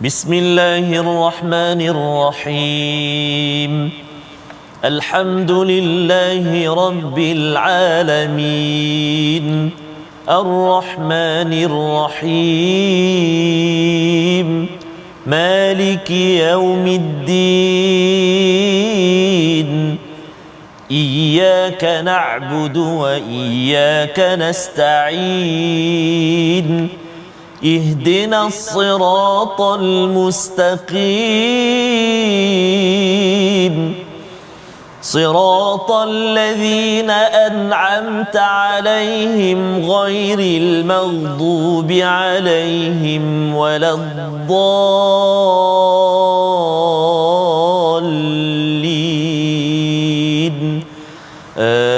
بسم الله الرحمن الرحيم الحمد لله رب العالمين الرحمن الرحيم مالك يوم الدين إياك نعبد وإياك نستعين اهدنا الصراط المستقيم صراط الذين أنعمت عليهم غير المغضوب عليهم ولا الضالين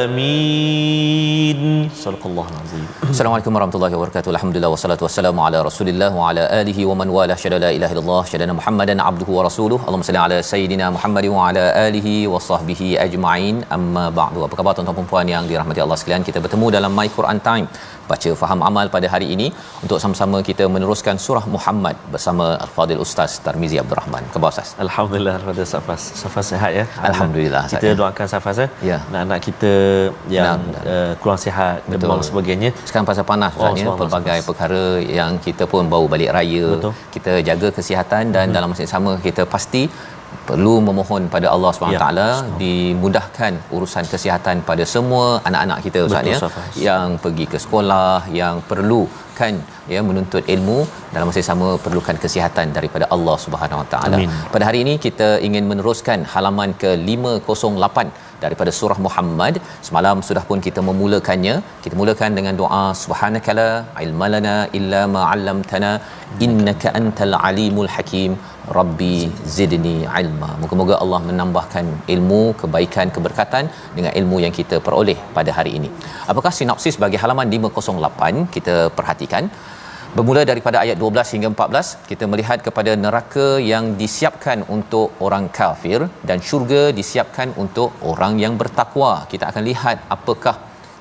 آمين صدق الله العظيم. Assalamualaikum warahmatullahi wabarakatuh. Alhamdulillah wassalatu wassalamu ala Rasulillah wa ala alihi wa man wala syada la ilaha illallah syadana Muhammadan abduhu wa rasuluhu. Allahumma salli ala sayidina Muhammad wa ala alihi wa sahbihi ajma'in. Amma ba'du. Apa khabar tuan-tuan dan puan yang dirahmati Allah sekalian? Kita bertemu dalam My Quran Time, baca faham amal pada hari ini untuk sama-sama kita meneruskan surah Muhammad bersama Al-Fadil Ustaz Tarmizi Abdul Rahman. Khabar Ustaz? Alhamdulillah pada Safas. Safas sihat ya? Alhamdulillah. Kita doakan Safas ya. Anak-anak kita yang kurang sihat, demam sebagainya. Sekarang pasal panas Ustaz ya, pelbagai perkara yang kita pun baru balik raya. Betul. Kita jaga kesihatan dan dalam masa yang sama kita pasti perlu memohon pada Allah SWT dimudahkan urusan kesihatan pada semua anak-anak kita Ustaz ya, yang pergi ke sekolah, yang perlukan ya menuntut ilmu, dalam masa yang sama perlukan kesihatan daripada Allah Subhanahu Wa Taala. Pada hari ini kita ingin meneruskan halaman ke-508 daripada surah Muhammad. Semalam sudah pun kita memulakannya. Kita mulakan dengan doa subhanakala ilmalana illa ma 'allamtana innaka antal alimul hakim rabbi zidni ilma. Moga-moga Allah menambahkan ilmu, kebaikan, keberkatan dengan ilmu yang kita peroleh pada hari ini. Apakah sinopsis bagi halaman 508? Kita perhatikan. Bermula daripada ayat 12 hingga 14, kita melihat kepada neraka yang disiapkan untuk orang kafir dan syurga disiapkan untuk orang yang bertakwa. Kita akan lihat apakah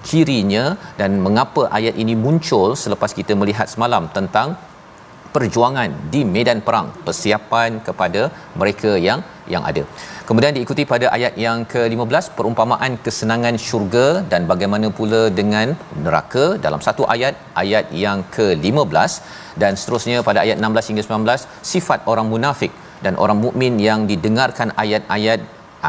cirinya dan mengapa ayat ini muncul selepas kita melihat semalam tentang perjuangan di medan perang, persiapan kepada mereka yang ada. Kemudian diikuti pada ayat yang ke-15 perumpamaan kesenangan syurga dan bagaimana pula dengan neraka dalam satu ayat yang ke-15, dan seterusnya pada ayat 16 hingga 19 sifat orang munafik dan orang mukmin yang didengarkan ayat-ayat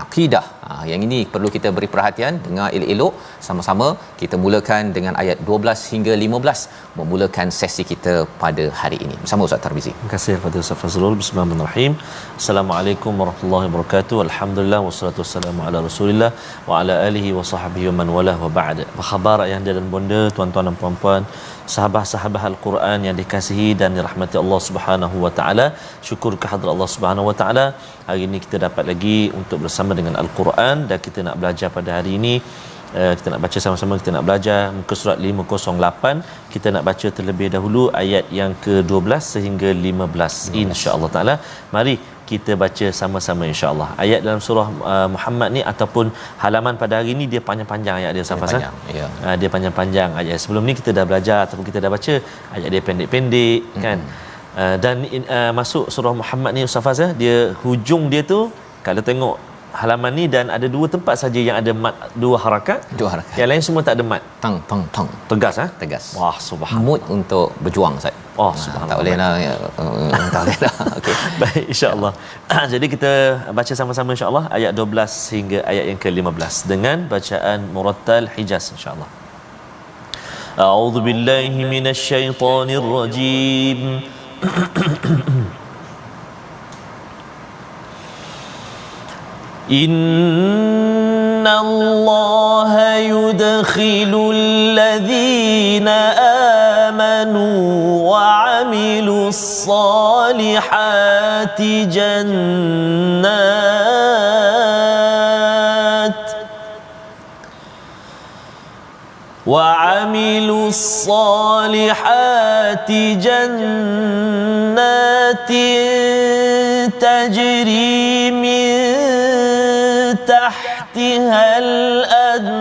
akidah. Yang ini perlu kita beri perhatian, dengar elok-elok sama-sama. Kita mulakan dengan ayat 12 hingga 15 memulakan sesi kita pada hari ini bersama Ustaz Tarmizi. Terima kasih kepada Ustaz Fazrul. Bismillahirrahmanirrahim. Assalamualaikum warahmatullahi wabarakatuh. Alhamdulillah wassalatu wassalamu ala Rasulillah wa ala alihi wa sahbihi wa man wala wa ba'd. Apa khabar ayah dan bonda, tuan-tuan dan puan-puan, sahabat-sahabat Al-Quran yang dikasihi dan dirahmati Allah Subhanahu wa taala. Syukur kehadrat Allah Subhanahu wa taala. Hari ini kita dapat lagi untuk bersama dengan Al-Quran dan kita nak belajar pada hari ini. Kita nak baca sama-sama, kita nak belajar muka surat 508. Kita nak baca terlebih dahulu ayat yang ke-12 sehingga 15 insya-Allah taala. Mari kita baca sama-sama insya-Allah. Ayat dalam surah Muhammad ni ataupun halaman pada hari ini dia panjang-panjang ayat dia Safas. Ya. Dia panjang-panjang ayat. Sebelum ni kita dah belajar ataupun kita dah baca ayat dia pendek-pendek kan. Dan masuk surah Muhammad ni Safas dia hujung dia tu kalau tengok halaman ni dan ada dua tempat saja yang ada mat dua harakat. Yang lain semua tak ada mat. Tang. Tegas Tegas. Wah subhanallah. Mood untuk berjuang Ustaz. Oh subhanallah. Tak boleh lah. Tak boleh lah. Okey. Baik insya-Allah. Jadi kita baca sama-sama insya-Allah ayat 12 hingga ayat yang ke-15 dengan bacaan murattal Hijaz insya-Allah. A'udzu billahi minasyaitonir rajim. إن الله يدخل الذين آمنوا وعملوا الصالحات جنات تجري من تحتها الأنهار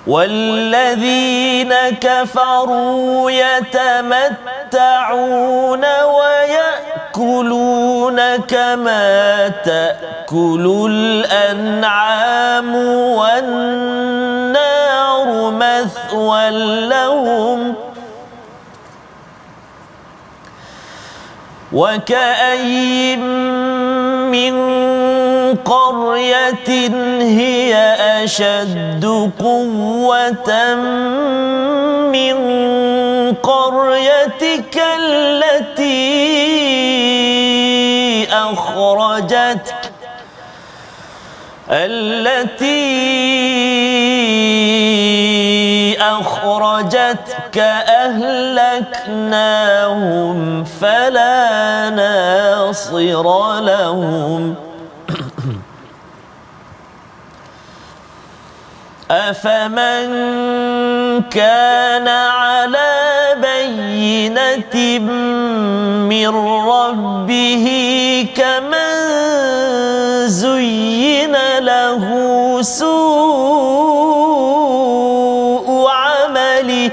والذين كفروا يتمتعون ويأكلون كما تأكل الأنعام والنار مثوى لهم وكأين من قرية هي أشد قوة من قريتك التي أخرجتك أهلكناهم فلا ناصر لهم أفمن كان على بينة من ربه كمن زين له سوء عمله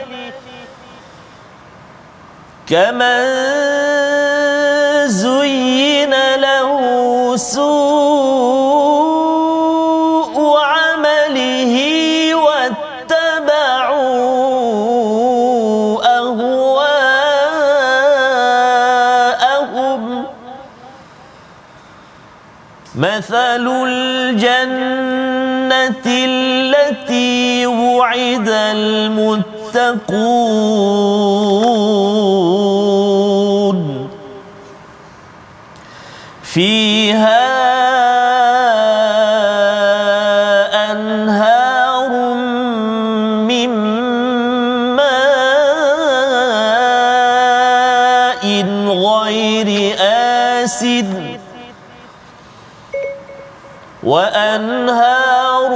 مثل الجنة التي وعد المتقون فيها أنهار من ماء غير آسن وأنهار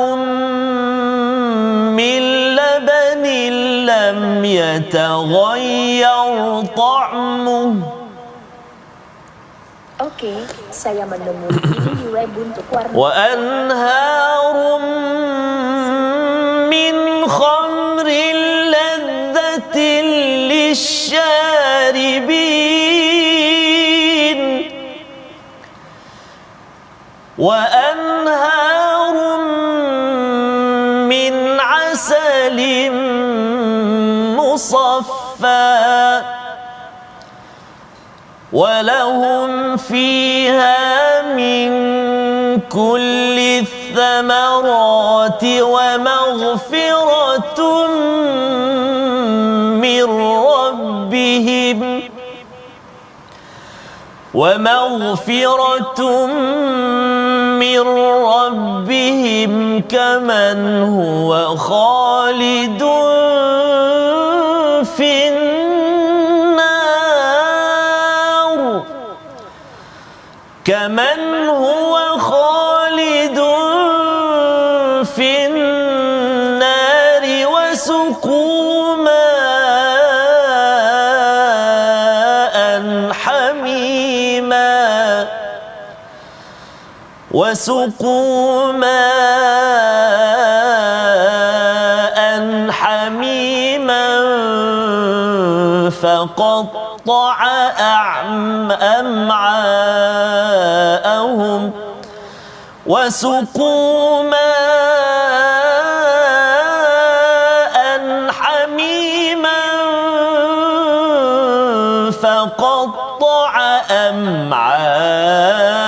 من لبن لم يتغير طعمه. Oke, saya menemui ini di web untuk warna. وأنهار من خمر لذة للشاربين وأنهار من عسل مصفى ولهم فيها من كل الثمرات ومغفرة من ربهم كمن هو خالد في النار وسقوا ماء حميما فقطع أمعاءهم وسقوا ماء حميما فقطع أمعاءهم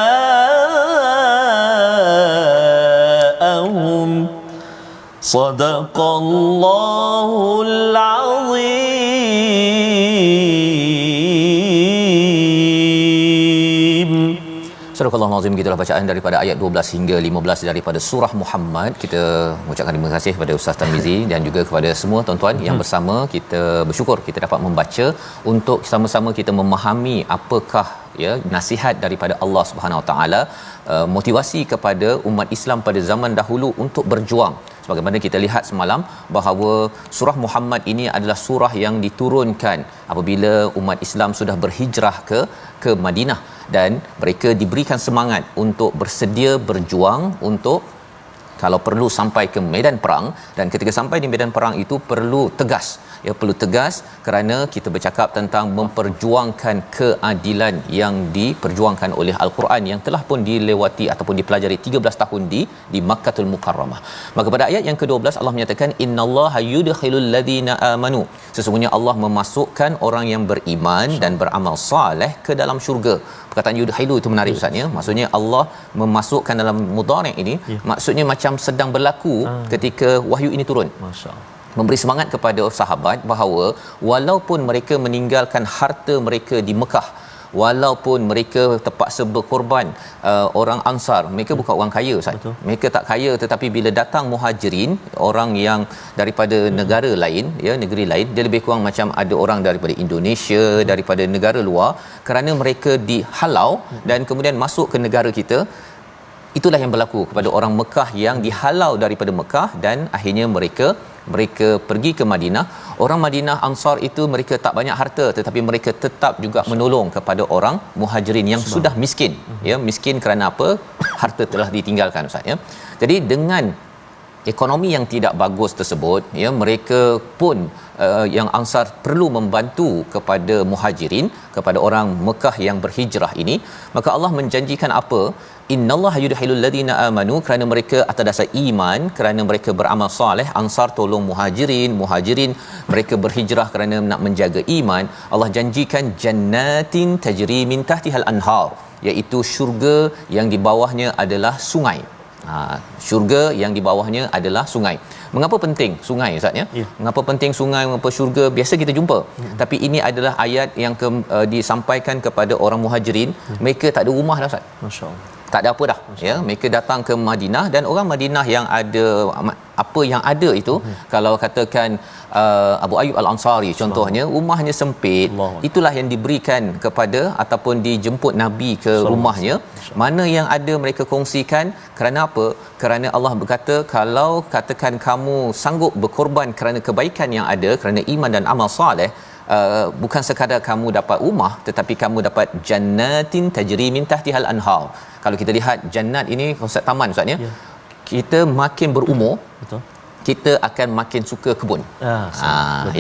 صدق الله العظيم. Surah Al-Azim, gitulah bacaan daripada ayat 12 hingga 15 daripada surah Muhammad. Kita mengucapkan terima kasih kepada Ustaz Tarmizi dan juga kepada semua tuan-tuan yang bersama. Kita bersyukur kita dapat membaca untuk sama-sama kita memahami apakah ya nasihat daripada Allah Subhanahu Wa Taala, motivasi kepada umat Islam pada zaman dahulu untuk berjuang. Sebagaimana kita lihat semalam bahawa surah Muhammad ini adalah surah yang diturunkan apabila umat Islam sudah berhijrah ke Madinah, dan mereka diberikan semangat untuk bersedia berjuang untuk kalau perlu sampai ke medan perang, dan ketika sampai di medan perang itu perlu tegas, ya, perlu tegas kerana kita bercakap tentang memperjuangkan keadilan yang diperjuangkan oleh Al-Quran yang telah pun dilewati ataupun dipelajari 13 tahun di Makkahul Mukarramah. Maka pada ayat yang ke-12 Allah menyatakan innallaha yudkhilul ladzina amanu, sesungguhnya Allah memasukkan orang yang beriman dan beramal soleh ke dalam syurga. Perkataan yudkhilu itu menarik Ustaz, ya. Maksudnya Allah memasukkan dalam mudhari' ini, maksudnya macam sedang berlaku ketika wahyu ini turun. Masya-Allah. Memberi semangat kepada sahabat bahawa walaupun mereka meninggalkan harta mereka di Mekah, walaupun mereka terpaksa berkorban, orang Ansar, mereka bukan orang kaya Ustaz. Betul. Mereka tak kaya, tetapi bila datang Muhajirin, orang yang daripada negara lain, ya, negeri lain, dia lebih kurang macam ada orang daripada Indonesia, daripada negara luar, kerana mereka dihalau dan kemudian masuk ke negara kita. Itulah yang berlaku kepada orang Mekah yang dihalau daripada Mekah dan akhirnya mereka pergi ke Madinah. Orang Madinah Ansar itu mereka tak banyak harta, tetapi mereka tetap juga menolong kepada orang Muhajirin yang sudah miskin, ya, miskin kerana apa? Harta telah ditinggalkan Ustaz, ya. Jadi dengan ekonomi yang tidak bagus tersebut, ya, mereka pun yang Ansar perlu membantu kepada Muhajirin, kepada orang Mekah yang berhijrah ini. Maka Allah menjanjikan apa? Innallaha yudkhilul ladzina amanu, kerana mereka atas dasar iman, kerana mereka beramal soleh. Ansar tolong Muhajirin mereka berhijrah kerana nak menjaga iman. Allah janjikan jannatin tajri min tahtihal anhar, iaitu syurga yang di bawahnya adalah sungai. Syurga yang di bawahnya adalah sungai. Mengapa penting sungai Ustaz, ya? Mengapa penting sungai, mengapa syurga? Biasa kita jumpa. Tapi ini adalah ayat yang disampaikan kepada orang Muhajirin. Mereka tak ada rumah dah Ustaz. Masya-Allah. Tak ada apa dah, ya. Mereka datang ke Madinah, dan orang Madinah yang ada apa yang ada itu, kalau katakan Abu Ayyub Al-Ansari contohnya, rumahnya sempit, itulah yang diberikan kepada ataupun dijemput Nabi ke rumahnya. Mana yang ada mereka kongsikan. Kerana apa? Kerana Allah berkata, kalau katakan kamu sanggup berkorban kerana kebaikan yang ada, kerana iman dan amal soleh, bukan sekadar kamu dapat rumah, tetapi kamu dapat jannatin tajri min tahtihal anhar. Kalau kita lihat jannat ini konsep taman Ustaz, ya. Kita makin berumur, betul, kita akan makin suka kebun.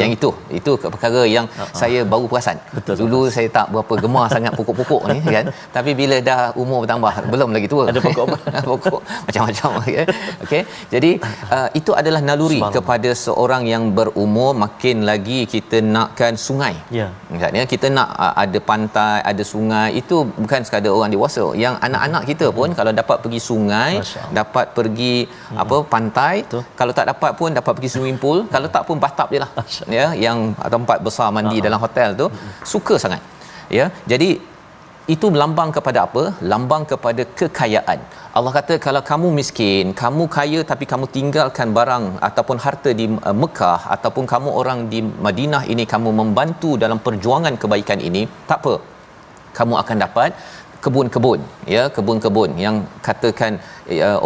Yang itu perkara yang saya baru perasan. Betul, dulu saya tak berapa gemar sangat pokok-pokok ni kan, tapi bila dah umur bertambah, belum lagi tua, ada pokok pokok macam-macam, okay. Okey, jadi itu adalah naluri kepada seorang yang berumur. Makin lagi kita nakkan sungai, misalnya kita nak ada pantai, ada sungai. Itu bukan sekadar orang dewasa, yang anak-anak kita pun kalau dapat pergi sungai, dapat pergi pantai, kalau tak dapat pun dapat pergi swimming pool, kalau tak pun bathtub je lah, ya, yang tempat besar mandi dalam hotel tu, suka sangat, ya. Jadi itu melambang kepada apa? Lambang kepada kekayaan. Allah kata kalau kamu miskin, kamu kaya tapi kamu tinggalkan barang ataupun harta di Mekah, ataupun kamu orang di Madinah ini, kamu membantu dalam perjuangan kebaikan ini, tak apa, kamu akan dapat kebun-kebun, ya, kebun-kebun yang katakan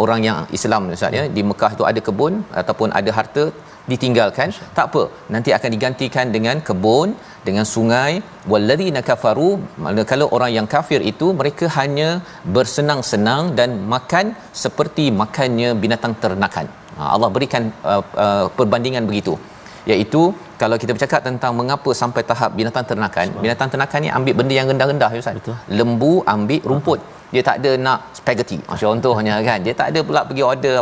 orang yang Islam Ustaz, ya, di Mekah itu ada kebun ataupun ada harta ditinggalkan, tak apa, nanti akan digantikan dengan kebun, dengan sungai. Walladzina kafaru, manakala orang yang kafir itu mereka hanya bersenang-senang dan makan seperti makannya binatang ternakan. Allah berikan perbandingan begitu, iaitu kalau kita bercakap tentang mengapa sampai tahap binatang ternakan ni ambil benda yang rendah-rendah, Ustaz. Betul. Lembu ambil rumput. Dia tak ada nak spaghetti contohnya kan. Dia tak ada pula pergi order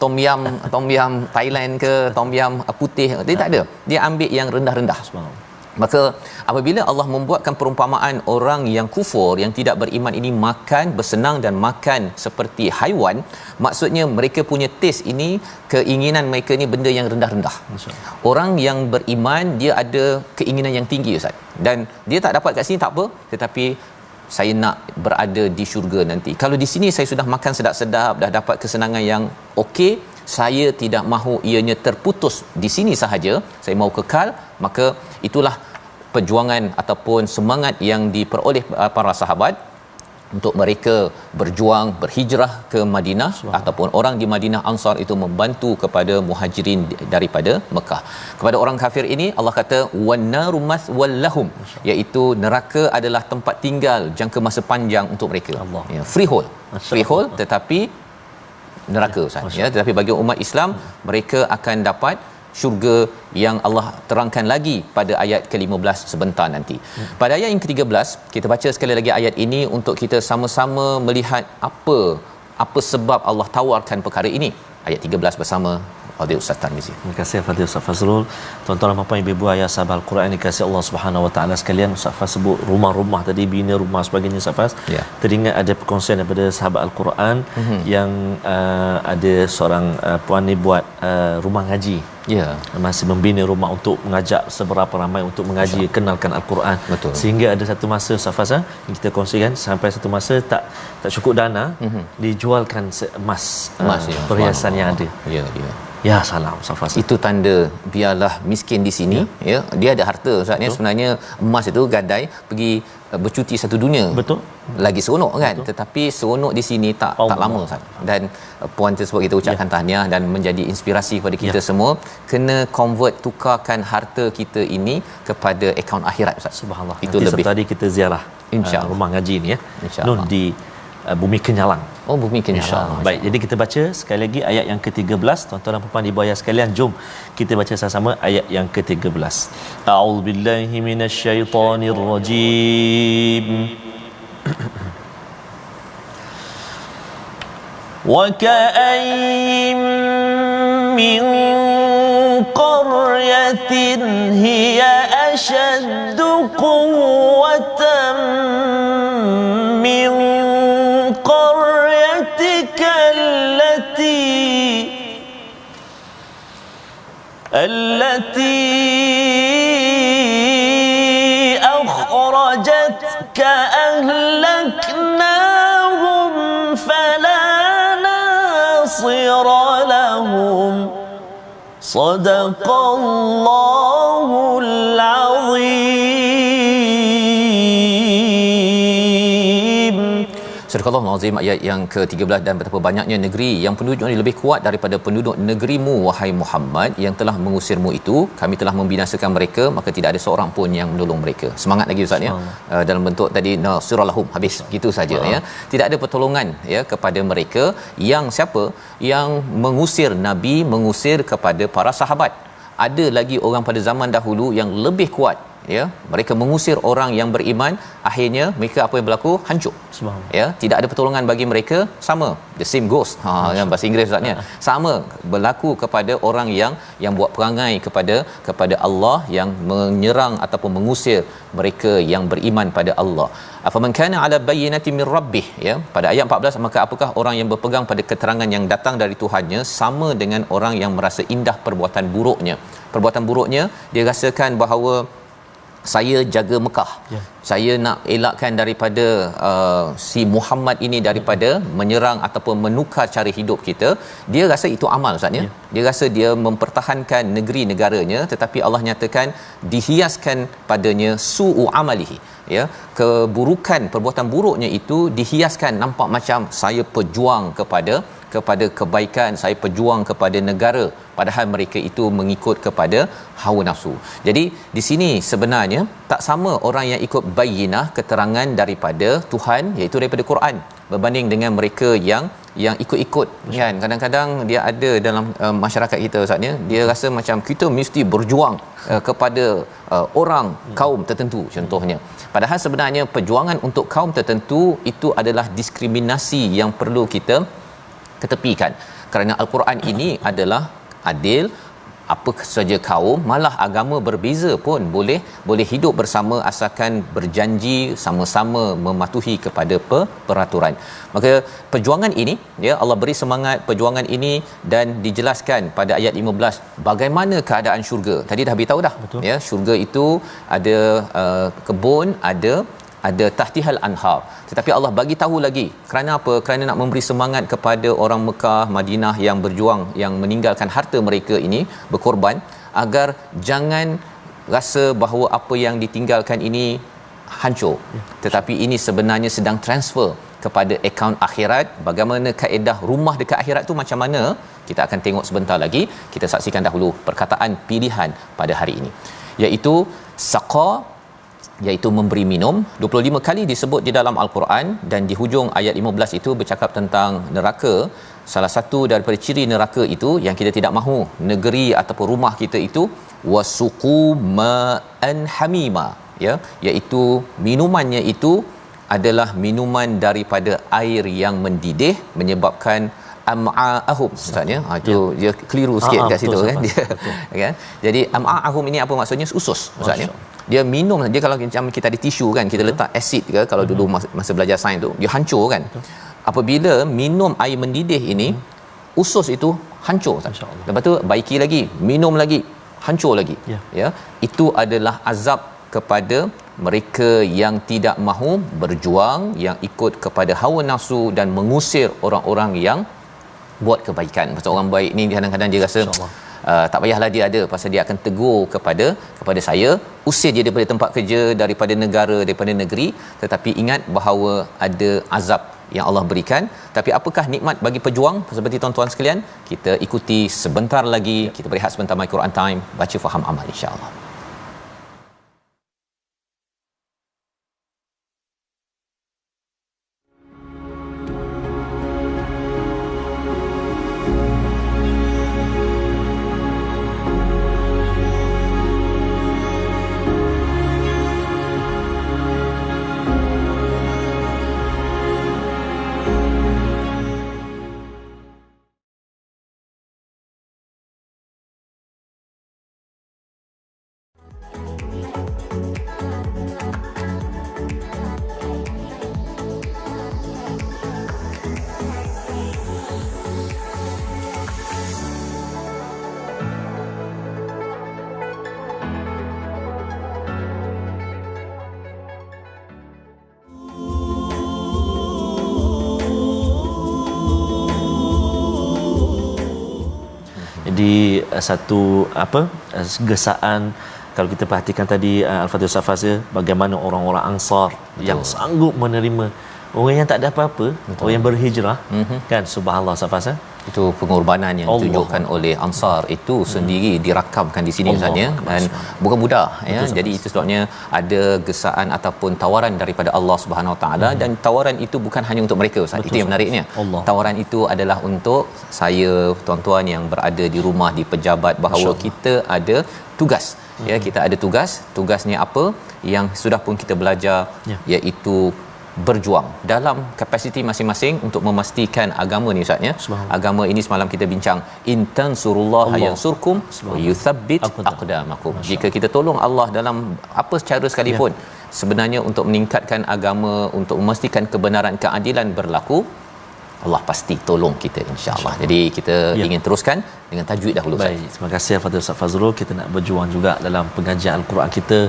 tom yum Thailand ke tom yum putih. Dia tak ada. Dia ambil yang rendah-rendah. Maka apabila Allah membuatkan perumpamaan orang yang kufur, yang tidak beriman ini makan, bersenang dan makan seperti haiwan, maksudnya mereka punya taste ini, keinginan mereka ni benda yang rendah-rendah. Orang yang beriman dia ada keinginan yang tinggi Ustaz, dan dia tak dapat kat sini tak apa, tetapi saya nak berada di syurga nanti. Kalau di sini saya sudah makan sedap-sedap, dah dapat kesenangan yang okey, saya tidak mahu ianya terputus di sini sahaja, saya mahu kekal. Maka itulah perjuangan ataupun semangat yang diperoleh para sahabat untuk mereka berjuang berhijrah ke Madinah, ataupun orang di Madinah Ansar itu membantu kepada Muhajirin daripada Mekah. Kepada orang kafir ini Allah kata wannaru maswal lahum, iaitu neraka adalah tempat tinggal jangka masa panjang untuk mereka. Ya, freehold, tetapi neraka Ustaz ya. Tetapi bagi umat Islam mereka akan dapat syurga yang Allah terangkan lagi pada ayat ke-15 sebentar nanti. Pada ayat yang ke-13 kita baca sekali lagi ayat ini untuk kita sama-sama melihat apa sebab Allah tawarkan perkara ini. Ayat 13 bersama Fadil Ustaz Tarmizi. Terima kasih Fadil Ustaz Fazrul. Tuan-tuan dan puan-puan, ibu-ibu ayah sahabat Al-Quran dikasihi Allah Subhanahu Wa Taala sekalian. Ustaz Faz sebut rumah-rumah tadi, bina rumah sebagainya Ustaz Faz. Ya. Teringat ada perkongsian daripada sahabat Al-Quran yang ada seorang puan ni buat rumah ngaji. Ya. Masih membina rumah untuk mengajak seberapa ramai untuk mengaji, kenalkan Al-Quran. Betul. Sehingga ada satu masa Ustaz Faz kita kongsikan sampai satu masa tak cukup dana, dijualkan emas ya. perhiasan yang ada. Ya, ya. Ya salam Safas. Itu tanda biarlah miskin di sini ya. Dia ada harta Ustaz ni, sebenarnya emas itu gadai pergi bercuti satu dunia. Betul. Lagi seronok kan. Betul. Tetapi seronok di sini tak lama Ustaz. Dan puan tersebut kita ucapkan tahniah dan menjadi inspirasi kepada kita semua, kena convert, tukarkan harta kita ini kepada akaun akhirat Ustaz. Subhanallah. Itu nanti lebih. Tadi kita ziarah rumah ngaji ni ya. Nun di Bumi Kenyalang. Oh, Bumi Kenyalang. Baik, jadi kita baca sekali lagi ayat yang ke-13. Tuan-tuan dan puan-puan ibu ayah sekalian, jom kita baca sama-sama ayat yang ke-13. A'udzubillahi minasyaitonirrajim. Wa ka'ayyin min qaryatin hiya ashaddu quwwatan min التي أخرجتك أهلكناهم فلا ناصر لهم صدق الله العظيم. Surah Al-Azim ayat yang ke-13. Dan betapa banyaknya negeri yang penduduknya lebih kuat daripada penduduk negerimu wahai Muhammad, yang telah mengusirmu itu kami telah membinasakan mereka, maka tidak ada seorang pun yang menolong mereka. Semangat lagi Ustaz ya. Dalam bentuk tadi nasiralahum, habis gitu saja ya. Tidak ada pertolongan ya kepada mereka yang siapa yang mengusir nabi, mengusir kepada para sahabat. Ada lagi orang pada zaman dahulu yang lebih kuat ya, mereka mengusir orang yang beriman, akhirnya mereka apa yang berlaku? Hancur. Ya, tidak ada pertolongan bagi mereka. Sama, the same goes yang bahasa Inggeris Ustaz ni, sama berlaku kepada orang yang buat perangai kepada Allah, yang menyerang ataupun mengusir mereka yang beriman pada Allah. Afaman kana ala bayyinatin mir rabbih ya, pada ayat 14, maka apakah orang yang berpegang pada keterangan yang datang dari Tuhannya sama dengan orang yang merasa indah perbuatan buruknya. Perbuatan buruknya dia rasakan bahawa saya jaga Mekah, saya nak elakkan daripada si Muhammad ini daripada menyerang ataupun menukar cara hidup kita. Dia rasa itu amal Ustaz ya. Dia rasa dia mempertahankan negeri negaranya, tetapi Allah nyatakan dihiaskan padanya su'u amalihi ya, keburukan perbuatan buruknya itu dihiaskan nampak macam saya pejuang kepada kebaikan, saya pejuang kepada negara, padahal mereka itu mengikut kepada hawa nafsu. Jadi di sini sebenarnya tak sama orang yang ikut bayyinah, keterangan daripada Tuhan iaitu daripada Quran, berbanding dengan mereka yang ikut-ikut kan. Kadang-kadang dia ada dalam masyarakat kita Ustaz ya, dia rasa macam kita mesti berjuang kepada orang kaum tertentu contohnya, padahal sebenarnya perjuangan untuk kaum tertentu itu adalah diskriminasi yang perlu kita ketepikan, kerana Al-Quran ini adalah adil. Apa saja kaum, malah agama berbeza pun boleh hidup bersama asalkan berjanji sama-sama mematuhi kepada peraturan. Maka perjuangan ini ya, Allah beri semangat perjuangan ini dan dijelaskan pada ayat 15 bagaimana keadaan syurga. Tadi dah beritahu dah. Betul. Ya, syurga itu ada kebun, ada tahtihal anhar. Tetapi Allah bagi tahu lagi, kerana apa? Kerana nak memberi semangat kepada orang Mekah, Madinah yang berjuang, yang meninggalkan harta mereka ini, berkorban, agar jangan rasa bahawa apa yang ditinggalkan ini hancur. Tetapi ini sebenarnya sedang transfer kepada akaun akhirat. Bagaimana kaedah rumah dekat akhirat tu macam mana? Kita akan tengok sebentar lagi. Kita saksikan dahulu perkataan pilihan pada hari ini, iaitu saqa iaitu memberi minum. 25 kali disebut di dalam al-Quran, dan di hujung ayat 15 itu bercakap tentang neraka. Salah satu daripada ciri neraka itu yang kita tidak mahu negeri ataupun rumah kita itu wasuqu ma'an hamima, ya, iaitu minumannya itu adalah minuman daripada air yang mendidih menyebabkan am'a'ahum misalnya, itu dia keliru sikit kat situ kan dia kan. Jadi am'a'ahum ini apa maksudnya? Usus maksudnya. Dia minum, dia kalau macam kita ada tisu kan, kita letak asid ke, kalau dulu masa belajar sains tu dia hancur kan. Apabila minum air mendidih ini, usus itu hancur. Lepas tu baiki lagi, minum lagi, hancur lagi. Ya, itu adalah azab kepada mereka yang tidak mahu berjuang, yang ikut kepada hawa nafsu dan mengusir orang-orang yang buat kebaikan. Pasal orang baik ni kadang-kadang dia rasa tak payahlah dia ada, pasal dia akan tegur kepada saya, usir dia daripada tempat kerja, daripada negara, daripada negeri. Tetapi ingat bahawa ada azab yang Allah berikan. Tapi apakah nikmat bagi pejuang? Seperti tuan-tuan sekalian, kita ikuti sebentar lagi, kita berehat sebentar My Quran Time, baca faham amal insya-Allah. Di satu gesaan, kalau kita perhatikan tadi Al-Fatihah Safaz, bagaimana orang-orang Ansar yang sanggup menerima orang yang tak ada apa-apa, orang yang berhijrah, kan, subhanallah Safaz, itu pengorbanan yang ditunjukkan oleh Ansar itu sendiri dirakamkan di sini Ustaznya, dan bukan mudah ya. Jadi itu sebabnya ada gesaan ataupun tawaran daripada Allah Subhanahu Wa Taala, dan tawaran itu bukan hanya untuk mereka Ustaz. Itu yang menariknya. Tawaran itu adalah untuk saya, tuan-tuan yang berada di rumah, di pejabat, bahawa kita ada tugas. Ya, kita ada tugasnya apa yang sudah pun kita belajar, iaitu berjuang dalam kapasiti masing-masing untuk memastikan agama ni Ustaz ya. Agama ini semalam kita bincang, intan surullah yansurkum wa yuthabbit aqdamakum. Jika kita tolong Allah dalam apa cara sekalipun, sebenarnya untuk meningkatkan agama, untuk memastikan kebenaran, keadilan berlaku, Allah pasti tolong kita insya-Allah. Jadi kita ingin teruskan dengan tajwid dahulu. Baik, terima kasih Al-Fatihah Ustaz Fazrul. Kita nak berjuang juga dalam pengajian Al-Quran kita.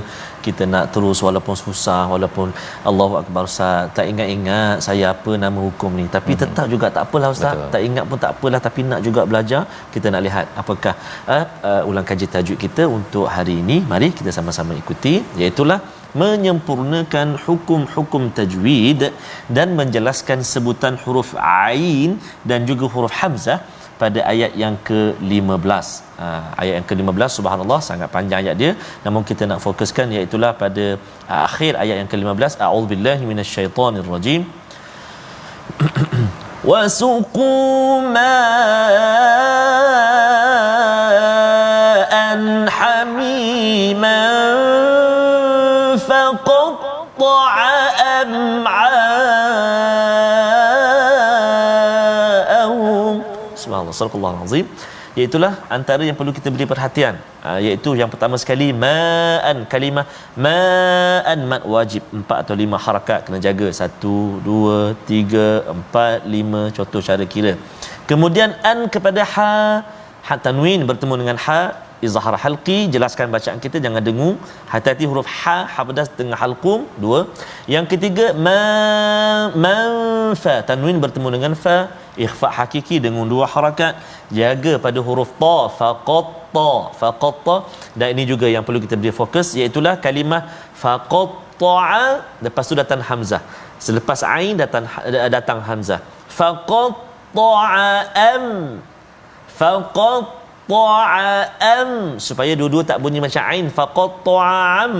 Kita nak terus walaupun susah, walaupun Allahu Akbar Ustaz, tak ingat-ingat saya apa nama hukum ni, tapi tetap juga tak apalah Ustaz. Betul. Tak ingat pun tak apalah, tapi nak juga belajar. Kita nak lihat apakah ulang kaji tajwid kita untuk hari ini. Mari kita sama-sama ikuti, iaitu menyempurnakan hukum-hukum tajwid dan menjelaskan sebutan huruf ain dan juga huruf hamzah pada ayat yang ke-15. Ayat yang ke-15, subhanallah, sangat panjang ayat dia, namun kita nak fokuskan iaitu pada akhir ayat yang ke-15. A'udzubillahi minasyaitonirrajim. Wasuqu ma'an hamiman faqatta'a am'a'ahum. Subhanallah, sadaqallahul azim. Iaitulah antara yang perlu kita beri perhatian, iaitu yang pertama sekali ma'an, kalimah ma'an, mad wajib 4 atau 5 harakat, kena jaga 1 2 3 4 5 contoh cara kira. Kemudian an kepada ha tanwin bertemu dengan ha, izhar halqi, jelaskan bacaan kita, jangan dengung, hati-hati huruf ha pedas dengan halqum. 2. Yang ketiga man fa, tanwin bertemu dengan fa, ikhfa hakiki dengan 2 harakat, jaga pada huruf ta, faqatta. Dan ini juga yang perlu kita beri fokus, iaitu kalimah faqatta'a, lepas tu datang hamzah, selepas ain datang hamzah. Faqatta'a am, faqatta'am, supaya dua-dua tak bunyi macam ain. Faqatta'am,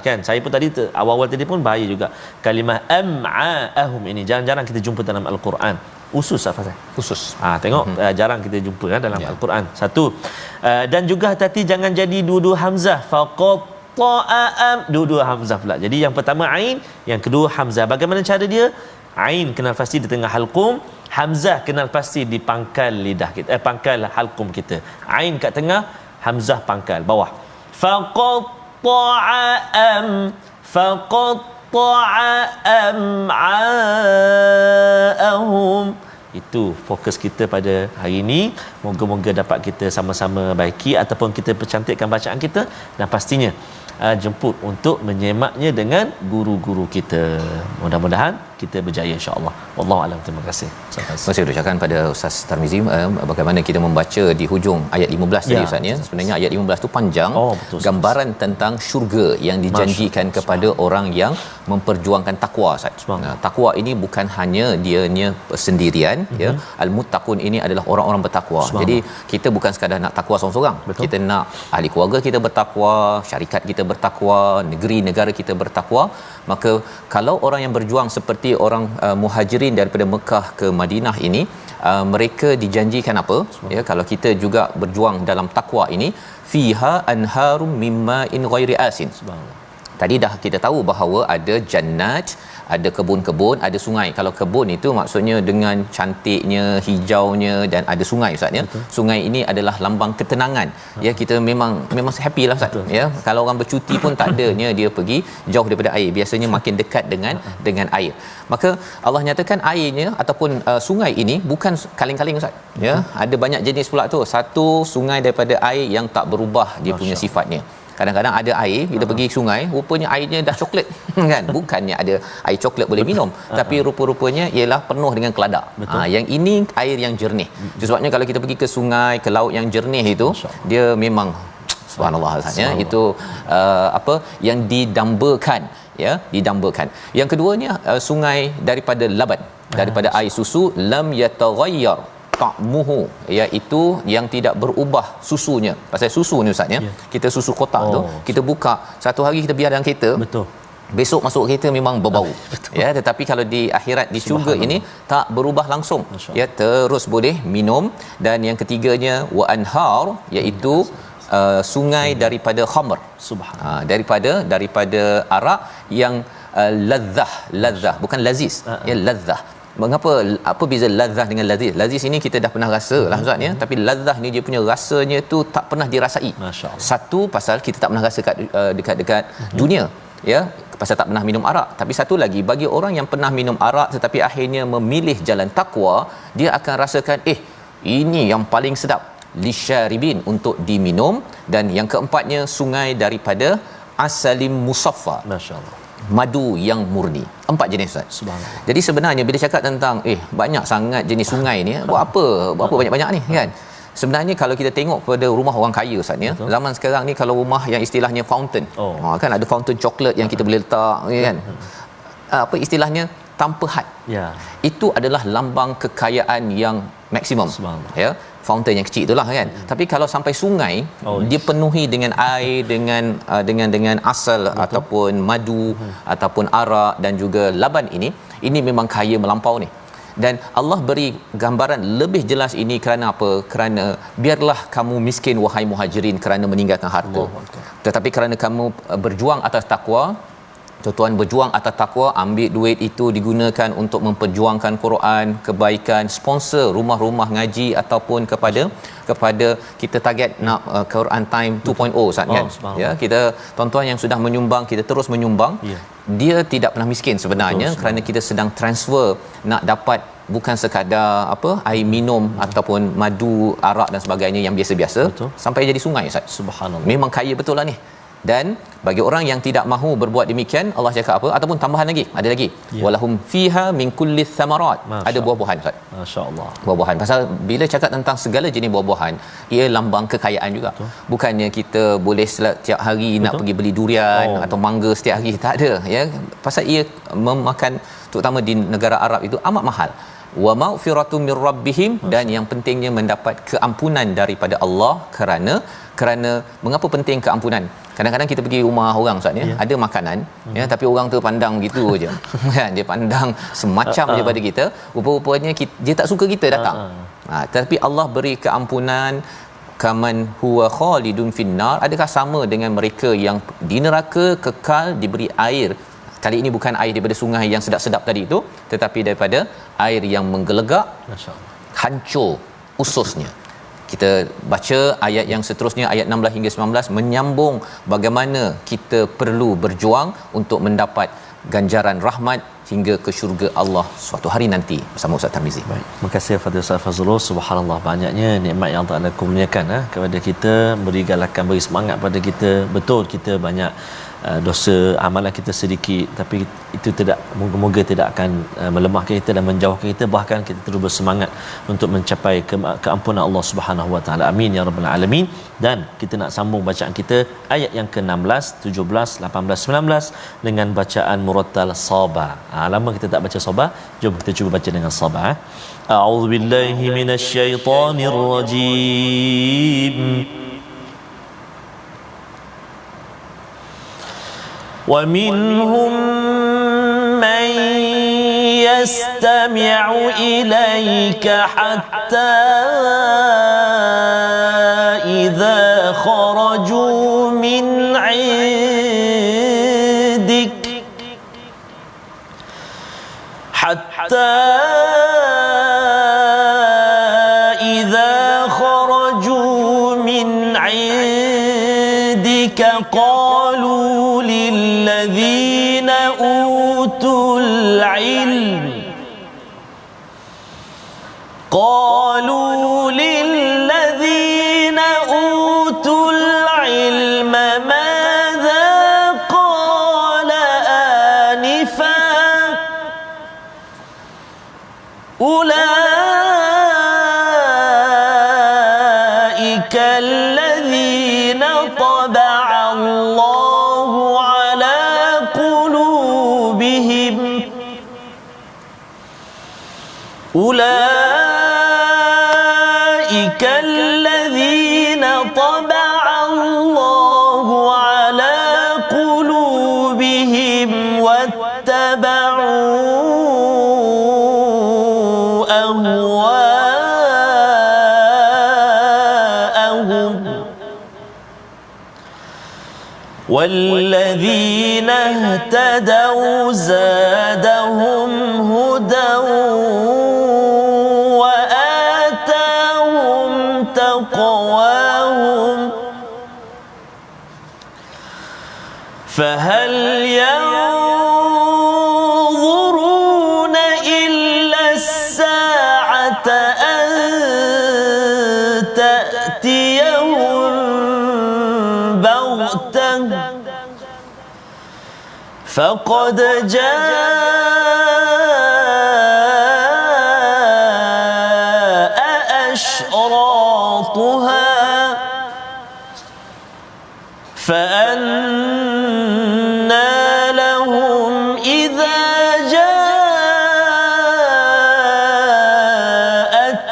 kan saya pun tadi awal-awal tadi pun bahaya juga kalimah am'a'ahum ini jarang-jarang kita jumpa dalam al-Quran. Usus apa saya? Usus. Tengok jarang kita jumpa kan dalam al-Quran. Satu. Dan juga hati-hati jangan jadi dua-dua hamzah. Faqatta'am, dua-dua hamzah pula. Jadi yang pertama ain, yang kedua hamzah. Bagaimana cara dia? Ain kenal pasti di tengah halqum, hamzah kenal pasti di pangkal lidah kita, pangkal halqum kita. Ain kat tengah, hamzah pangkal bawah. Faqatta'am, am'a'ahum. Itu fokus kita pada hari ini. Moga-moga dapat kita sama-sama baiki ataupun kita percantikkan bacaan kita, dan pastinya jemput untuk menyemaknya dengan guru-guru kita. Mudah-mudahan kita berjaya insya-Allah. Wallahu a'lam. Terima kasih. Saya ucapkan pada Ustaz Tarmizi bagaimana kita membaca di hujung ayat 15 tadi Ustaz ya. Sebenarnya ayat 15 tu panjang, gambaran tentang syurga yang dijanjikan kepada orang yang memperjuangkan takwa Ustaz. Takwa ini bukan hanya dianya sendirian ya. Al-muttaqun ini adalah orang-orang bertakwa. Jadi kita bukan sekadar nak takwa seorang-seorang. Kita nak ahli keluarga kita bertakwa, syarikat kita bertakwa, negeri negara kita bertakwa. Maka kalau orang yang berjuang seperti orang muhajirin daripada Mekah ke Madinah ini, mereka dijanjikan apa ya, kalau kita juga berjuang dalam takwa ini, fiha anharum mimma in ghairi asin. Tadi dah kita tahu bahawa ada jannat, ada kebun-kebun, ada sungai. Kalau kebun itu maksudnya dengan cantiknya, hijaunya, dan ada sungai Ustaz ya. Sungai ini adalah lambang ketenangan. Ya, kita memang happy lah Ustaz. Ya, kalau orang bercuti pun tak adanya dia pergi jauh daripada air. Biasanya makin dekat dengan air. Maka Allah nyatakan airnya ataupun sungai ini bukan kaling-kaling Ustaz. Ya, ada banyak jenis pula tu. Satu sungai daripada air yang tak berubah dia punya sifatnya. Kadang-kadang ada air, kita pergi sungai, rupanya airnya dah coklat kan, bukannya ada air coklat boleh minum, tapi rupa-rupanya ialah penuh dengan keladak. Yang ini air yang jernih. Sebabnya kalau kita pergi ke sungai, ke laut yang jernih itu, dia memang subhanallah rasanya itu apa yang didambakan ya, didambakan. Yang keduanya sungai daripada laban, daripada air susu, lam yataghayyar ta'muhu, iaitu yang tidak berubah susunya. Pasal susu ni Ustaz ya. Kita susu kotak tu kita buka satu hari kita biar dalam kereta. Betul. Besok masuk kereta memang berbau. Ya, tetapi kalau di akhirat di syurga ini tak berubah langsung. Ya, terus boleh minum. Dan yang ketiganya wa anhar, iaitu sungai daripada khamr. Daripada arak yang ladzah bukan laziz, ya ladzah. Mengapa, apa beza ladzah dengan laziz? Laziz ini kita dah pernah rasa lah Ustaz ya, tapi ladzah ni dia punya rasanya tu tak pernah dirasai. Satu pasal kita tak pernah rasa dekat dunia ya, pasal tak pernah minum arak. Tapi satu lagi, bagi orang yang pernah minum arak tetapi akhirnya memilih jalan takwa, dia akan rasakan ini yang paling sedap, lisyaribin, untuk diminum. Dan yang keempatnya sungai daripada asalim musaffa, masyaallah, madu yang murni. 4 jenis Ustaz. Subhanallah. Jadi sebenarnya bila cakap tentang banyak sangat jenis sungai ni, buat apa banyak-banyak ni kan? Sebenarnya kalau kita tengok pada rumah orang kaya Ustaz ya, zaman sekarang ni kalau rumah yang istilahnya fountain, kan ada fountain coklat yang kita boleh letak kan. Apa istilahnya, tanpa had. Ya. Itu adalah lambang kekayaan yang maksimum. Ya. Fountain yang kecil itulah kan. Tapi kalau sampai sungai, dia penuhi dengan air, dengan asal ataupun madu ataupun arak dan juga laban ini memang kaya melampau ni. Dan Allah beri gambaran lebih jelas ini kerana apa? Kerana biarlah kamu miskin wahai muhajirin kerana meninggalkan harta. Tetapi kerana kamu berjuang atas takwa, tuan-tuan berjuang atas takwa, ambil duit itu digunakan untuk memperjuangkan Quran, kebaikan, sponsor rumah-rumah ngaji ataupun kepada kita target nak Quran Time 2.0 Ustaz kan. Ya, kita tuan-tuan yang sudah menyumbang, kita terus menyumbang. Dia tidak pernah miskin sebenarnya. Betul, kerana kita sedang transfer nak dapat bukan sekadar air minum ataupun madu, arak dan sebagainya yang biasa-biasa, sampai jadi sungai Ustaz. Subhanallah. Memang kaya betul lah ni. Dan bagi orang yang tidak mahu berbuat demikian, Allah cakap apa? Ataupun tambahan lagi, ada lagi. Walahum fiha min kulli thamarat. Ada buah-buahan Ustaz. Masya-Allah. Buah-buahan. Pasal bila cakap tentang segala jenis buah-buahan, ia lambang kekayaan juga. Bukannya kita boleh setiap hari nak pergi beli durian atau mangga setiap hari, tak ada ya. Pasal ia memakan, terutama di negara Arab itu amat mahal. wa maghfiratum mir rabbihim, dan yang pentingnya mendapat keampunan daripada Allah. Kerana mengapa penting keampunan? Kadang-kadang kita pergi rumah orang Ustaz ya, ada makanan ya, tapi orang tu pandang gitu aje. Kan dia pandang semacam je pada kita, rupa-rupanya dia tak suka kita datang. Tapi Allah beri keampunan. Kaman huwa khalidun finnar, adakah sama dengan mereka yang di neraka kekal diberi air? Kali ini bukan air daripada sungai yang sedap-sedap tadi itu, tetapi daripada air yang menggelegak, masyaallah, hancur ususnya. Kita baca ayat yang seterusnya, ayat 16 hingga 19, menyambung bagaimana kita perlu berjuang untuk mendapat ganjaran rahmat hingga ke syurga Allah suatu hari nanti bersama Ustaz Tarmizi. Baik, terima kasih Fadil Ustaz Fazrul. Subhanallah, banyaknya nikmat yang Allah kurniakan kepada kita, beri galakan, beri semangat pada kita. Betul kita banyak dosa, amalan kita sedikit, tapi itu tidak, moga-moga tidak akan melemahkan kita dan menjauhkan kita, bahkan kita terus bersemangat untuk mencapai keampunan Allah Subhanahu Wa Taala. Amin ya rabbal alamin. Dan kita nak sambung bacaan kita ayat yang ke-16, 17, 18, 19 dengan bacaan murattal Sabah. Lama kita tak baca Sabah, jom kita cuba baca dengan Sabah. A'udzubillahi minasyaitonirrajim. ومنهم من يستمع إليك حتى إذا خرجوا من عندك قالوا للذين أوتوا العلم ماذا قال آنفا أولئك الذين طبع الله على قلوبهم واتبعوا أهواءهم والذين اهتدوا زادهم هدى وآتاهم تقواهم فهل ينظرون إلا الساعة أن تأتيهم بغتة فقد جاء أشراطها فأنى لهم إذا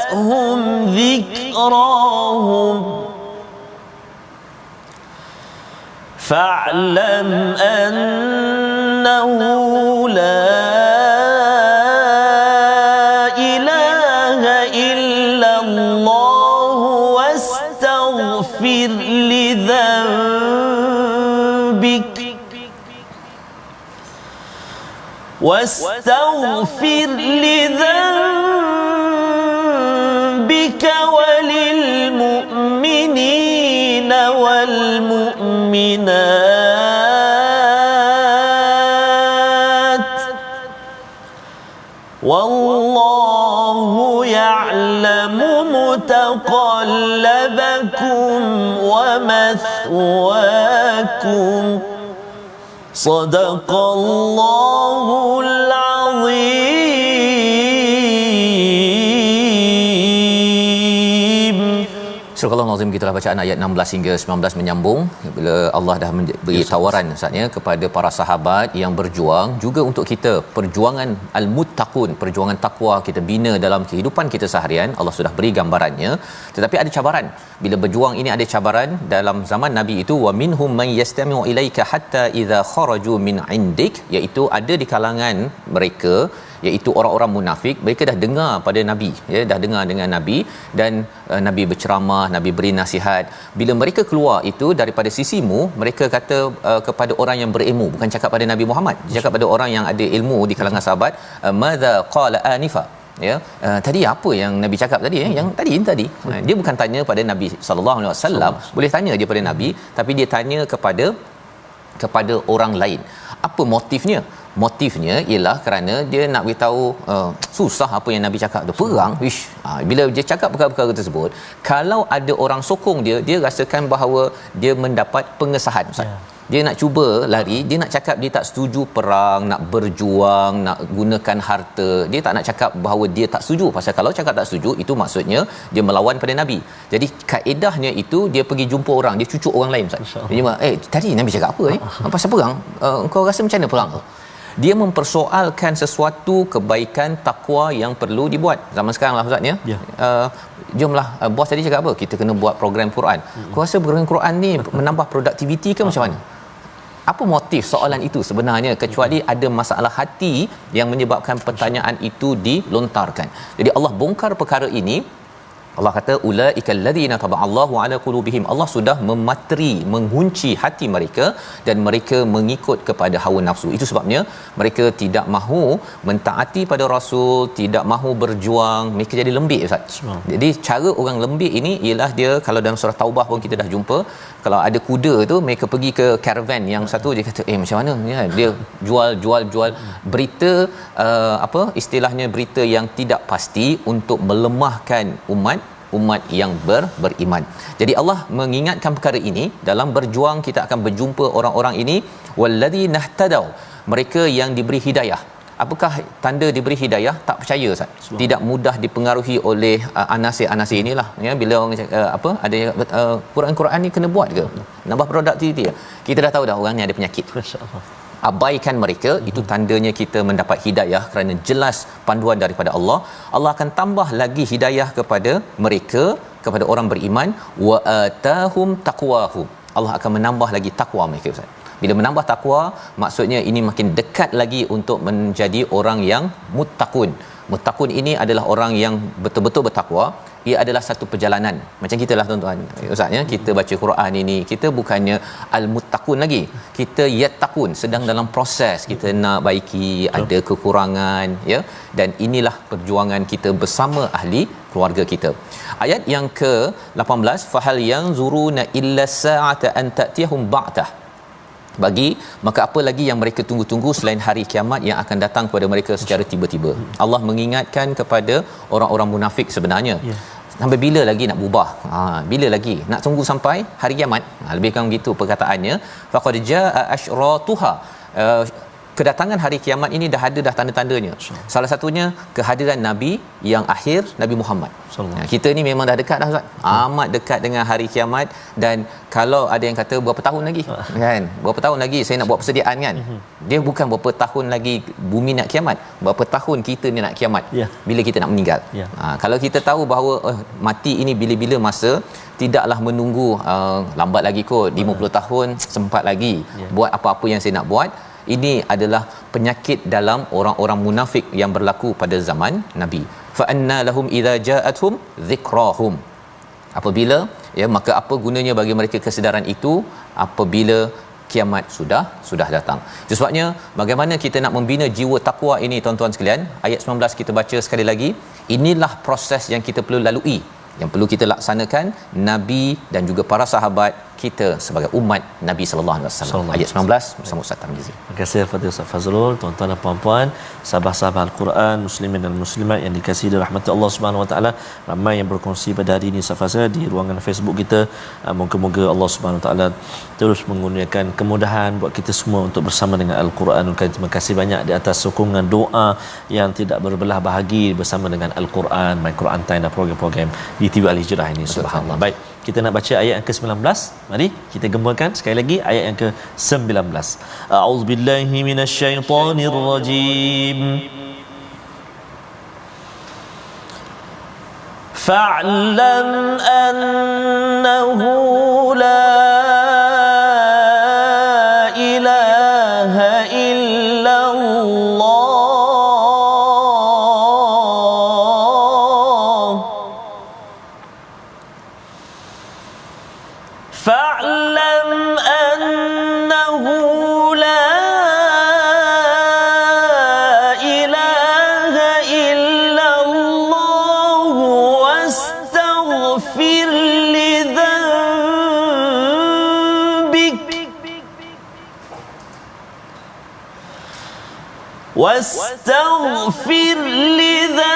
جاءتهم ذكراهم فاعلم أنه لا إله إلا الله واستغفر لذنبك وللمؤمنين والمؤمنات والله يعلم متقلبكم ومثواكم صدق الله العظيم Surah Al-Azim, kita bacaan ayat 16 hingga 19 menyambung bila Allah dah beri tawaran Ustaz ya kepada para sahabat yang berjuang, juga untuk kita perjuangan al-muttaqun, perjuangan takwa kita bina dalam kehidupan kita seharian. Allah sudah beri gambarannya, tetapi ada cabaran. Bila berjuang ini ada cabaran. Dalam zaman Nabi itu, wa minhum man yastami'u ilaika hatta idza kharaju min indik, iaitu ada di kalangan mereka, iaitu orang-orang munafik, mereka dah dengar pada Nabi ya, dah dengar dengan Nabi, dan Nabi berceramah, Nabi beri nasihat. Bila mereka keluar itu daripada sisimu, mereka kata kepada orang yang berilmu, bukan cakap pada Nabi Muhammad, cakap pada orang yang ada ilmu di kalangan sahabat, madza qala anifa, ya, tadi apa yang Nabi cakap tadi, yang tadi dia bukan tanya pada Nabi sallallahu alaihi wasallam, boleh tanya dia pada Nabi, tapi dia tanya kepada orang lain. Apa motifnya? Motifnya ialah kerana dia nak beritahu susah apa yang Nabi cakap tu, perang. Bila dia cakap perkara-perkara tersebut, kalau ada orang sokong dia rasakan bahawa dia mendapat pengesahan, Ustaz. Dia nak cuba lari, dia nak cakap dia tak setuju perang, nak berjuang, nak gunakan harta. Dia tak nak cakap bahawa dia tak setuju, pasal kalau cakap tak setuju itu maksudnya dia melawan pada Nabi. Jadi kaedahnya itu dia pergi jumpa orang, dia cucuk orang lain, Ustaz. Dia tadi Nabi cakap apa ni? Pasal perang, kau rasa macam mana perang tu? Dia mempersoalkan sesuatu kebaikan takwa yang perlu dibuat zaman sekarang lah, Ustaz ya. Jomlah, bos tadi cakap apa, kita kena buat program Quran. Kau rasa program Quran ni menambah produktiviti ke macam mana? Apa motif soalan itu sebenarnya, kecuali ada masalah hati yang menyebabkan pertanyaan itu dilontarkan. Jadi Allah bongkar perkara ini. Allah kata ulaikal ladzina taba'allahu ala qulubihim, Allah sudah memateri, mengunci hati mereka, dan mereka mengikut kepada hawa nafsu. Itu sebabnya mereka tidak mahu mentaati pada Rasul, tidak mahu berjuang, mereka jadi lembik, Ustaz. Jadi cara orang lembik ini ialah dia, kalau dalam surah Taubah pun kita dah jumpa, kalau ada kuda tu mereka pergi ke caravan yang satu, dia kata macam mana ya, dia jual berita istilahnya berita yang tidak pasti untuk melemahkan umat yang beriman. Jadi Allah mengingatkan perkara ini. Dalam berjuang kita akan berjumpa orang-orang ini, walladzina ihtadaw, mereka yang diberi hidayah. Apakah tanda diberi hidayah? Tak percaya, Ustaz. Tidak mudah dipengaruhi oleh anasir-anasir inilah ya. Bila orang ada Quran ni kena buat ke, nambah produktiviti ya? Kita dah tahu dah orang ni ada penyakit, masyaallah. Abaikan mereka, itu tandanya kita mendapat hidayah, kerana jelas panduan daripada Allah. Allah akan tambah lagi hidayah kepada mereka, kepada orang beriman, wa atahum taqwahum, Allah akan menambah lagi takwa mereka, Ustaz. Bila menambah takwa, maksudnya ini makin dekat lagi untuk menjadi orang yang muttaqun. Muttaqun ini adalah orang yang betul-betul bertakwa. Ia adalah satu perjalanan. Macam kita lah, tuan-tuan, Ustaz ya, kita baca Quran ini, kita bukannya al-muttaqun lagi. Kita yattaqun, sedang dalam proses kita nak baiki, ada kekurangan ya. Dan inilah perjuangan kita bersama ahli keluarga kita. Ayat yang ke-18, fahal yanzuruna illa sa'ata an ta'tiyahum ba'tah, maka apa lagi yang mereka tunggu-tunggu selain hari kiamat yang akan datang kepada mereka secara tiba-tiba. Allah mengingatkan kepada orang-orang munafik sebenarnya. Sampai bila lagi nak berubah? Bila lagi nak tunggu sampai hari kiamat? Lebih kurang begitu perkataannya. Faqad jaa asyratuha, kedatangan hari kiamat ini dah ada dah tanda-tandanya. Salah satunya kehadiran Nabi yang akhir, Nabi Muhammad. Kita ni memang dah dekat dah, Ustaz. Amat dekat dengan hari kiamat. Dan kalau ada yang kata berapa tahun lagi kan, berapa tahun lagi saya nak buat persediaan kan, dia bukan berapa tahun lagi bumi nak kiamat, berapa tahun kita ni nak kiamat, bila kita nak meninggal. Kalau kita tahu bahawa mati ini bila-bila masa, tidaklah menunggu lambat lagi kot, 50 tahun sempat lagi buat apa-apa yang saya nak buat. Ini adalah penyakit dalam orang-orang munafik yang berlaku pada zaman Nabi. Fa anna lahum idza ja'atuhum dhikrahum, apabila maka apa gunanya bagi mereka kesedaran itu apabila kiamat sudah datang. Itu sebabnya bagaimana kita nak membina jiwa takwa ini, tuan-tuan sekalian. Ayat 19 kita baca sekali lagi. Inilah proses yang kita perlu lalui, yang perlu kita laksanakan, Nabi dan juga para sahabat kita sebagai umat Nabi sallallahu alaihi wasallam. Ayat 19 bersama Ustaz Tarmizi. Terima kasih kepada Ustaz Fazrul. Tuan-tuan dan puan-puan, sahabat-sahabat Al-Quran, muslimin dan muslimat yang dikasihi dirahmati Allah Subhanahu wa taala, ramai yang berkongsi pada hari ini Ustaz Fazrul di ruangan Facebook kita. Moga-moga Allah Subhanahu wa taala terus mengurniakan kemudahan buat kita semua untuk bersama dengan Al-Quranul Karim. Terima kasih banyak di atas sokongan doa yang tidak berbelah bahagi bersama dengan Al-Quran, My Quran Time dan program-program di di TV Al-Hijrah ini. Subhanallah. Baik, kita nak baca ayat yang ke-19. Mari kita gemakan sekali lagi ayat yang ke-19. A'udzubillahi minasyaitonirrajim. Fa'lam annahu la ilaha illallah. فاعلم أنه لا إله إلا الله واستغفر لذنبك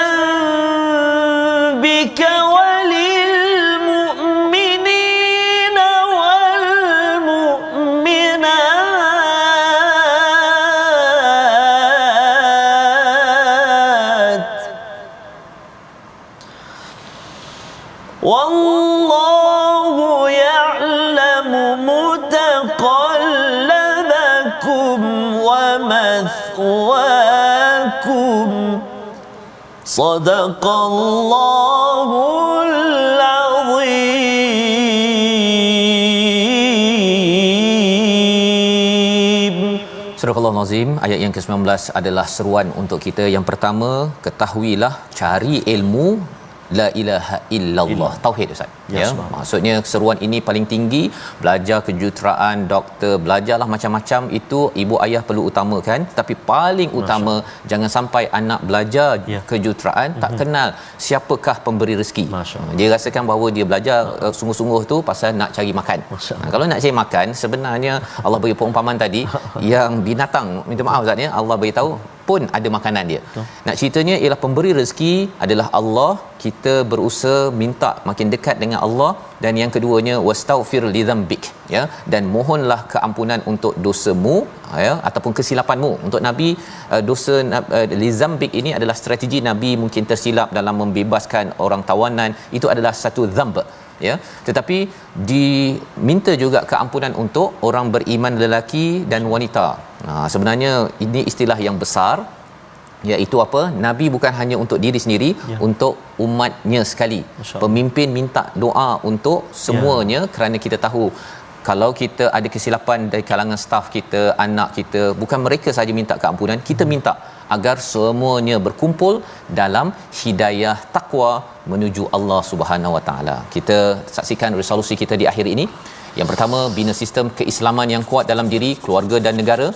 وللمؤمنين والمؤمنات والله يعلم متقلبكم ومثواكم صدق الله العظيم. Surah Al-Nazim ayat yang ke-19 adalah seruan untuk kita. Yang pertama, ketahuilah, cari ilmu la ilaha illallah, tauhid Ustaz. Ya, maksudnya seruan ini paling tinggi. Belajar kejuruteraan, doktor, belajarlah macam-macam, itu ibu ayah perlu utamakan, tapi paling utama jangan sampai anak belajar kejuruteraan tak kenal siapakah pemberi rezeki. Dia rasakan bahawa dia belajar sungguh-sungguh tu pasal nak cari makan. Kalau nak cari makan, sebenarnya Allah beri perumpamaan tadi yang binatang, minta maaf Ustaz ya, Allah beritahu pun ada makanan dia. Nak ceritanya ialah pemberi rezeki adalah Allah. Kita berusaha minta makin dekat dengan Allah. Dan yang keduanya, wastaghfir lidzambik, ya, dan mohonlah keampunan untuk dosamu, ya, ataupun kesilapanmu. Untuk Nabi, dosa lidzambik ini adalah strategi Nabi mungkin tersilap dalam membebaskan orang tawanan, itu adalah satu dzamb, ya. Tetapi diminta juga keampunan untuk orang beriman lelaki dan wanita. Sebenarnya ini istilah yang besar, iaitu apa? Nabi bukan hanya untuk diri sendiri, untuk umatnya sekali. Pemimpin minta doa untuk semuanya, kerana kita tahu kalau kita ada kesilapan dari kalangan staf kita, anak kita, bukan mereka saja minta keampunan, kita minta agar semuanya berkumpul dalam hidayah takwa menuju Allah Subhanahu Wa Taala. Kita saksikan resolusi kita di akhir ini. Yang pertama, bina sistem keislaman yang kuat dalam diri, keluarga dan negara.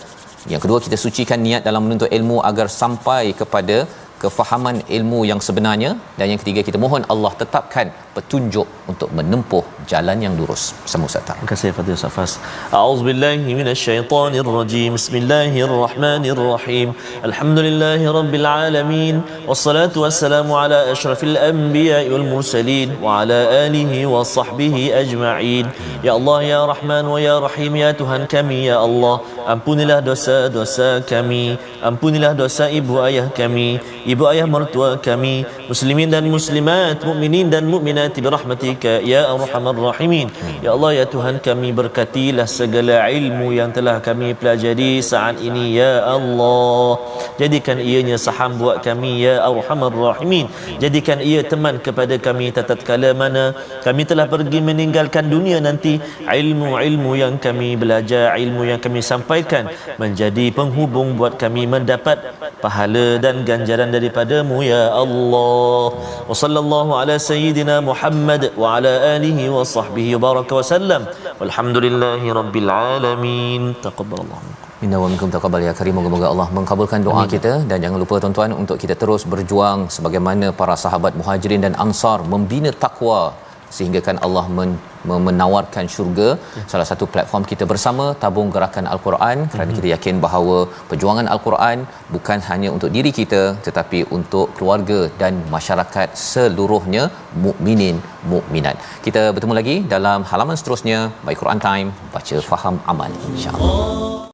Yang kedua, kita sucikan niat dalam menuntut ilmu agar sampai kepada kefahaman ilmu yang sebenarnya. Dan yang ketiga, kita mohon Allah tetapkan petunjuk untuk menempuh jalan yang lurus. Sama Ustaz. Terima kasih Fadil Safas. A'udzubillahi minasyaitonirrajim. Bismillahirrahmanirrahim. Alhamdulillahirabbil alamin. Wassalatu wassalamu ala asyrafil anbiya'i wal mursalin wa ala alihi wa sahbihi ajma'in. Ya Allah, ya Rahman wa ya Rahim, ya Tuhan kami, ya Allah, ampunilah dosa-dosa kami, ampunilah dosa ibu ayah kami, ibu ayah mertua kami, muslimin dan muslimat, mukminin dan mukminat birahmatika ya arhamar rahimin. Ya Allah, ya Tuhan kami, berkatilah segala ilmu yang telah kami pelajari saat ini, ya Allah. Jadikan ianya saham buat kami, ya arhamar rahimin. Jadikan ia teman kepada kami tatkala mana kami telah pergi meninggalkan dunia nanti. Ilmu-ilmu yang kami belajar, ilmu yang kami sampaikan menjadi penghubung buat kami mendapat pahala dan ganjaran daripadamu, ya Allah. Wa sallallahu ala sayyidina Muhammad wa ala alihi wa sahbihi wa baraka wa sallam. Walhamdulillahi rabbil alamin. Taqabbalallahu minkum. Minna wa minkum taqabbal ya karim. Moga-moga Allah mengabulkan doa kita. Dan jangan lupa tuan-tuan untuk kita terus berjuang sebagaimana para sahabat Muhajirin dan Ansar membina takwa sehingga kan Allah menawarkan syurga. Salah satu platform kita bersama, tabung gerakan Al-Quran, kerana kita yakin bahawa perjuangan Al-Quran bukan hanya untuk diri kita tetapi untuk keluarga dan masyarakat seluruhnya, mukminin mukminat. Kita bertemu lagi dalam halaman seterusnya. Baik, Quran Time, baca faham amal, insya-Allah.